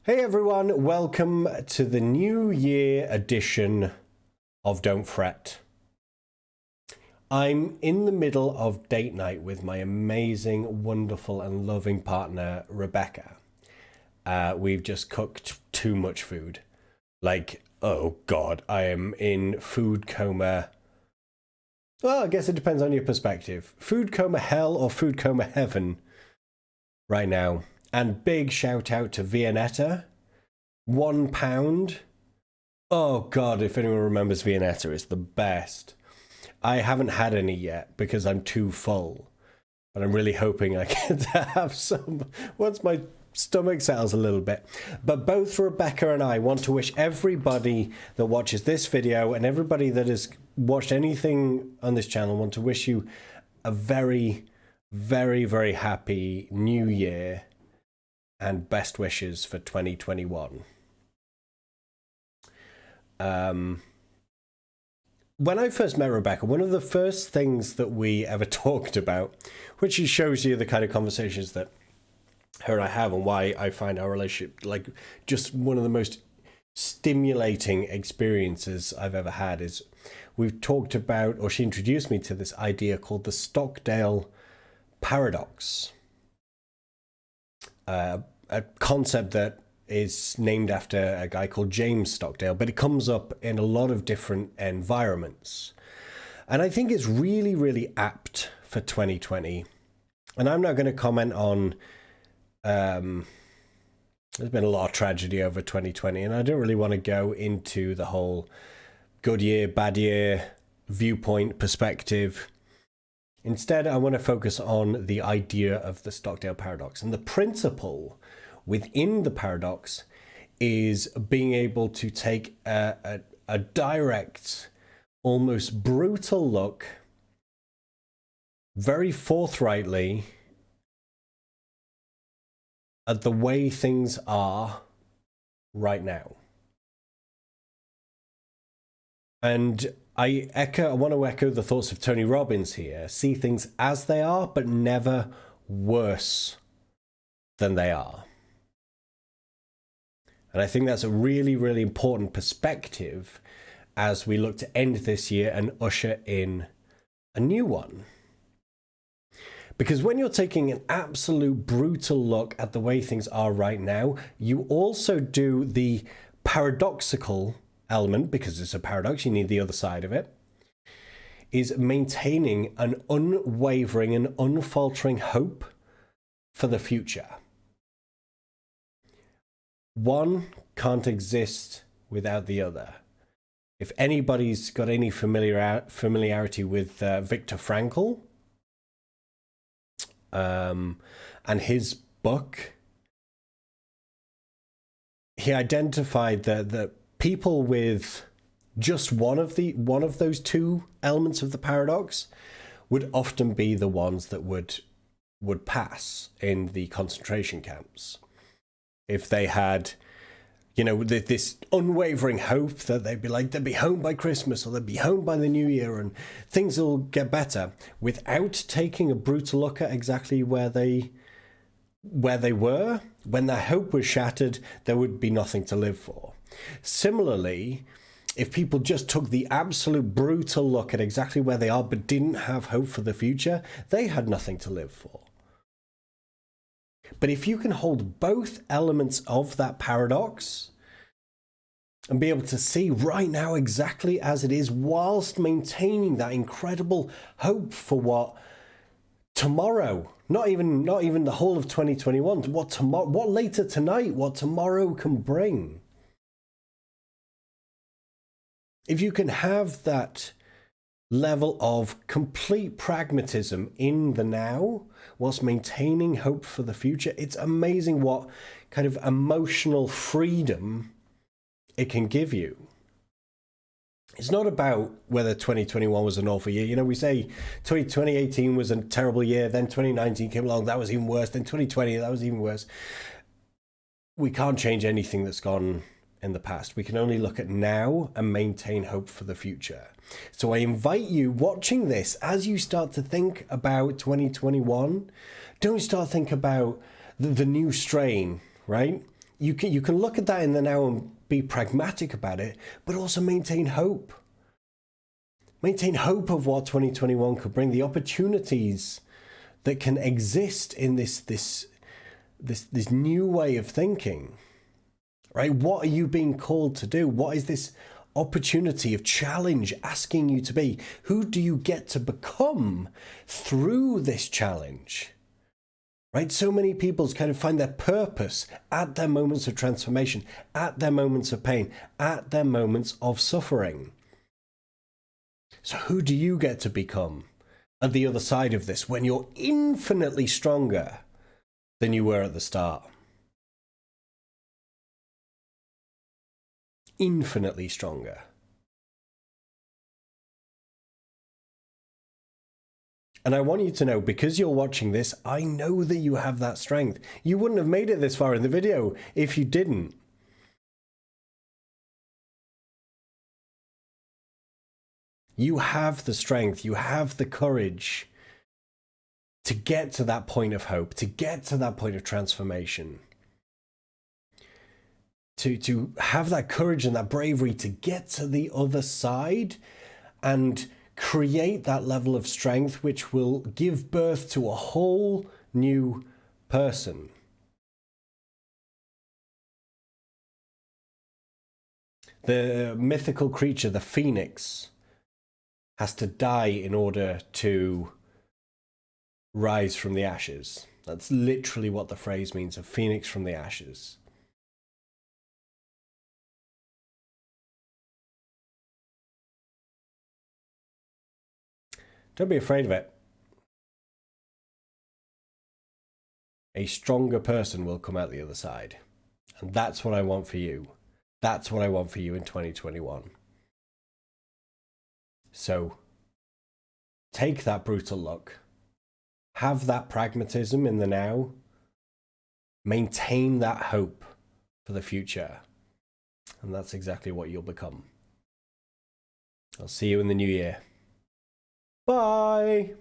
Hey everyone, welcome to the New Year edition of Don't Fret. I'm in the middle of date night with my amazing, wonderful and loving partner, Rebecca. We've just cooked too much food. Oh God, I am in food coma. Well, I guess it depends on your perspective. Food coma hell or food coma heaven right now. And big shout out to Viennetta. £1. Oh God, if anyone remembers Viennetta, it's the best. I haven't had any yet because I'm too full. But I'm really hoping I get to have some once my stomach settles a little bit. But both Rebecca and I want to wish everybody that watches this video and everybody that has watched anything on this channel, want to wish you a very, very, very happy New Year and best wishes for 2021. When I first met Rebecca, one of the first things that we ever talked about, which shows you the kind of conversations that her and I have and why I find our relationship like just one of the most stimulating experiences I've ever had, is we've talked about, or she introduced me to this idea called the Stockdale paradox. A concept that is named after a guy called James Stockdale, but it comes up in a lot of different environments. And I think it's really, really apt for 2020. And I'm not going to comment on, there's been a lot of tragedy over 2020, and I don't really want to go into the whole good year, bad year, viewpoint, perspective. Instead, I want to focus on the idea of the Stockdale paradox. And the principle within the paradox is being able to take a direct, almost brutal look, very forthrightly, at the way things are right now. And I want to echo the thoughts of Tony Robbins here. See things as they are, but never worse than they are. And I think that's a really, really important perspective as we look to end this year and usher in a new one. Because when you're taking an absolute brutal look at the way things are right now, you also do the paradoxical element, because it's a paradox, you need the other side of it, is maintaining an unwavering and unfaltering hope for the future. One can't exist without the other. If anybody's got any familiarity with Viktor Frankl and his book, he identified that people with just one of those two elements of the paradox would often be the ones that would pass in the concentration camps. If they had, this unwavering hope that they'd be home by Christmas or they'd be home by the New Year and things will get better, without taking a brutal look at exactly where they were, when their hope was shattered, there would be nothing to live for. Similarly, if people just took the absolute brutal look at exactly where they are but didn't have hope for the future, they had nothing to live for. But if you can hold both elements of that paradox and be able to see right now exactly as it is, whilst maintaining that incredible hope for what tomorrow, not even the whole of 2021, what later tonight, what tomorrow can bring. If you can have that level of complete pragmatism in the now, whilst maintaining hope for the future, it's amazing what kind of emotional freedom it can give you. It's not about whether 2021 was an awful year. We say 2018 was a terrible year, then 2019 came along, that was even worse, then 2020, that was even worse. We can't change anything that's gone in the past. We can only look at now and maintain hope for the future. So I invite you watching this, as you start to think about 2021, don't start to think about the new strain, right? you can look at that in the now and be pragmatic about it, but also maintain hope. Maintain hope of what 2021 could bring, the opportunities that can exist in this new way of thinking. Right? What are you being called to do? What is this opportunity of challenge asking you to be? Who do you get to become through this challenge? Right? So many people kind of find their purpose at their moments of transformation, at their moments of pain, at their moments of suffering. So who do you get to become at the other side of this when you're infinitely stronger than you were at the start? Infinitely stronger. And I want you to know, because you're watching this, I know that you have that strength. You wouldn't have made it this far in the video if you didn't. You have the strength, you have the courage to get to that point of hope, to get to that point of transformation. To have that courage and that bravery to get to the other side and create that level of strength which will give birth to a whole new person. The mythical creature, the phoenix, has to die in order to rise from the ashes. That's literally what the phrase means, a phoenix from the ashes. Don't be afraid of it. A stronger person will come out the other side. And that's what I want for you. That's what I want for you in 2021. So take that brutal look. Have that pragmatism in the now. Maintain that hope for the future. And that's exactly what you'll become. I'll see you in the new year. Bye.